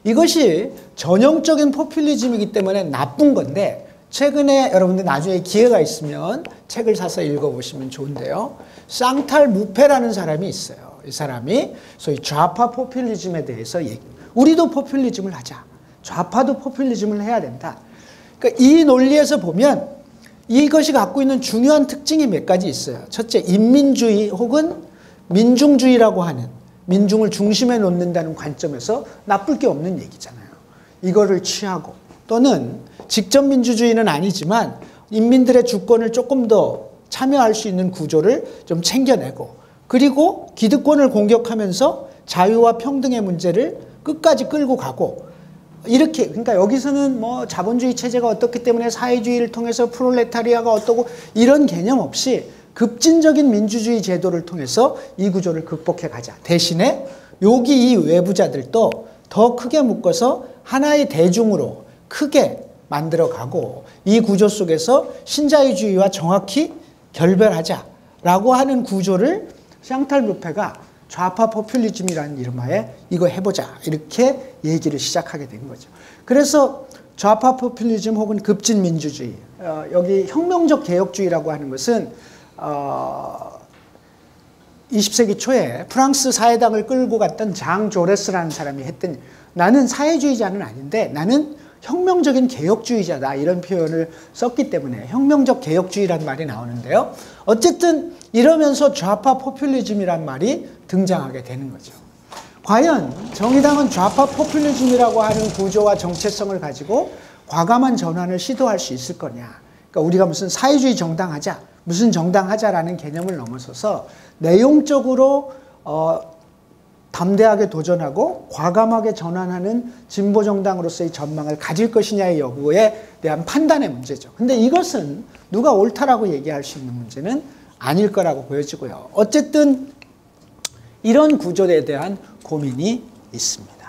이것이 전형적인 포퓰리즘이기 때문에 나쁜 건데 최근에 여러분들 나중에 기회가 있으면 책을 사서 읽어보시면 좋은데요. 쌍탈 무페라는 사람이 있어요. 이 사람이 소위 좌파 포퓰리즘에 대해서 우리도 포퓰리즘을 하자. 좌파도 포퓰리즘을 해야 된다. 그러니까 이 논리에서 보면 이것이 갖고 있는 중요한 특징이 몇 가지 있어요. 첫째, 인민주의 혹은 민중주의라고 하는 민중을 중심에 놓는다는 관점에서 나쁠 게 없는 얘기잖아요. 이거를 취하고 또는 직접민주주의는 아니지만 인민들의 주권을 조금 더 참여할 수 있는 구조를 좀 챙겨내고 그리고 기득권을 공격하면서 자유와 평등의 문제를 끝까지 끌고 가고 이렇게 그러니까 여기서는 자본주의 체제가 어떻기 때문에 사회주의를 통해서 프롤레타리아가 어떠고 이런 개념 없이 급진적인 민주주의 제도를 통해서 이 구조를 극복해 가자. 대신에 여기 이 외부자들도 더 크게 묶어서 하나의 대중으로 크게 만들어 가고 이 구조 속에서 신자유주의와 정확히 결별하자라고 하는 구조를 샹탈 무페가 좌파 포퓰리즘이라는 이름하에 이거 해보자 이렇게 얘기를 시작하게 된 거죠. 그래서 좌파 포퓰리즘 혹은 급진 민주주의 여기 혁명적 개혁주의라고 하는 것은 20세기 초에 프랑스 사회당을 끌고 갔던 장 조레스라는 사람이 했던 나는 사회주의자는 아닌데 나는 혁명적인 개혁주의자다 이런 표현을 썼기 때문에 혁명적 개혁주의라는 말이 나오는데요. 어쨌든 이러면서 좌파 포퓰리즘이란 말이 등장하게 되는 거죠. 과연 정의당은 좌파 포퓰리즘이라고 하는 구조와 정체성을 가지고 과감한 전환을 시도할 수 있을 거냐. 그러니까 우리가 무슨 사회주의 정당 하자, 무슨 정당 하자라는 개념을 넘어서서 내용적으로 담대하게 도전하고 과감하게 전환하는 진보 정당으로서의 전망을 가질 것이냐의 여부에 대한 판단의 문제죠. 근데 이것은 누가 옳다라고 얘기할 수 있는 문제는 아닐 거라고 보여지고요. 어쨌든 이런 구조에 대한 고민이 있습니다.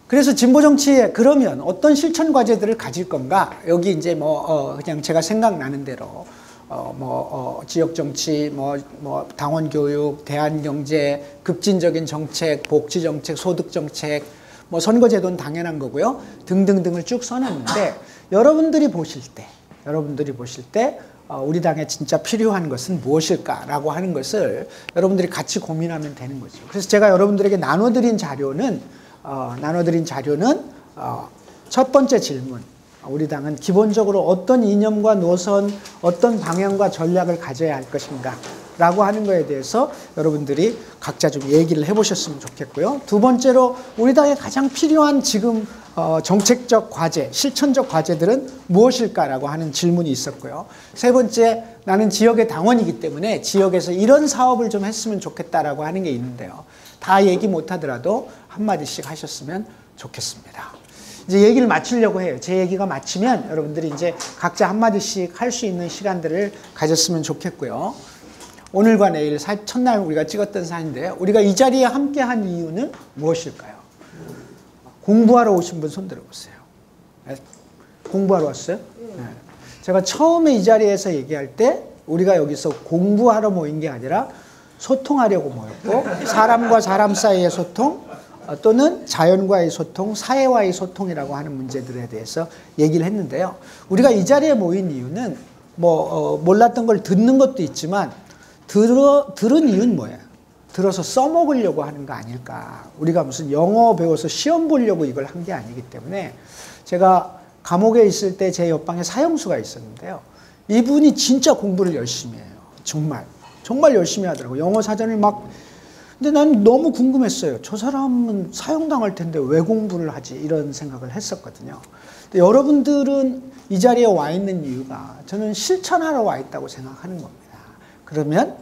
그래서 진보 정치에 그러면 어떤 실천 과제들을 가질 건가? 여기 이제 그냥 제가 생각나는 대로 지역 정치, 당원 교육, 대안 경제, 급진적인 정책, 복지 정책, 소득 정책, 선거제도는 당연한 거고요. 등등등을 쭉 써놨는데 여러분들이 보실 때 우리 당에 진짜 필요한 것은 무엇일까라고 하는 것을 여러분들이 같이 고민하면 되는 거죠. 그래서 제가 여러분들에게 나눠드린 자료는 첫 번째 질문. 우리 당은 기본적으로 어떤 이념과 노선, 어떤 방향과 전략을 가져야 할 것인가 라고 하는 거에 대해서 여러분들이 각자 좀 얘기를 해보셨으면 좋겠고요. 두 번째로 우리 당에 가장 필요한 지금 정책적 과제, 실천적 과제들은 무엇일까라고 하는 질문이 있었고요. 세 번째, 나는 지역의 당원이기 때문에 지역에서 이런 사업을 좀 했으면 좋겠다라고 하는 게 있는데요. 다 얘기 못하더라도 한마디씩 하셨으면 좋겠습니다. 이제 얘기를 마치려고 해요. 제 얘기가 마치면 여러분들이 이제 각자 한마디씩 할 수 있는 시간들을 가졌으면 좋겠고요. 오늘과 내일 첫날 우리가 찍었던 사진인데요. 우리가 이 자리에 함께한 이유는 무엇일까요? 공부하러 오신 분 손 들어보세요. 네? 공부하러 왔어요? 네. 제가 처음에 이 자리에서 얘기할 때 우리가 여기서 공부하러 모인 게 아니라 소통하려고 모였고 사람과 사람 사이의 소통 또는 자연과의 소통, 사회와의 소통이라고 하는 문제들에 대해서 얘기를 했는데요. 우리가 이 자리에 모인 이유는 몰랐던 걸 듣는 것도 있지만 들은 이유는 뭐예요? 들어서 써먹으려고 하는 거 아닐까. 우리가 무슨 영어 배워서 시험 보려고 이걸 한 게 아니기 때문에 제가 감옥에 있을 때 제 옆방에 사형수가 있었는데요. 이분이 진짜 공부를 열심히 해요. 정말 열심히 하더라고요. 영어 사전을 근데 난 너무 궁금했어요. 저 사람은 사형당할 텐데 왜 공부를 하지? 이런 생각을 했었거든요. 근데 여러분들은 이 자리에 와 있는 이유가 저는 실천하러 와 있다고 생각하는 겁니다. 그러면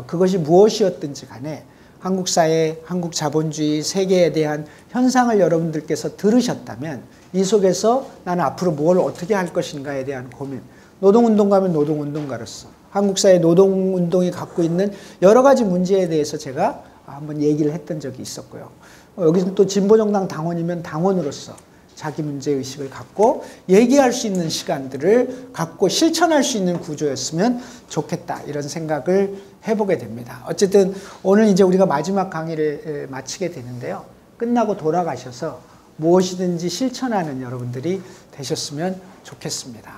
그것이 무엇이었든지 간에 한국 사회, 한국 자본주의, 세계에 대한 현상을 여러분들께서 들으셨다면 이 속에서 나는 앞으로 뭘 어떻게 할 것인가에 대한 고민, 노동운동가면 노동운동가로서 한국 사회 노동운동이 갖고 있는 여러 가지 문제에 대해서 제가 한번 얘기를 했던 적이 있었고요. 여기서 또 진보정당 당원이면 당원으로서 자기 문제의식을 갖고 얘기할 수 있는 시간들을 갖고 실천할 수 있는 구조였으면 좋겠다. 이런 생각을 해보게 됩니다. 어쨌든 오늘 이제 우리가 마지막 강의를 마치게 되는데요. 끝나고 돌아가셔서 무엇이든지 실천하는 여러분들이 되셨으면 좋겠습니다.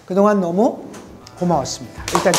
그동안 너무 고마웠습니다. 일단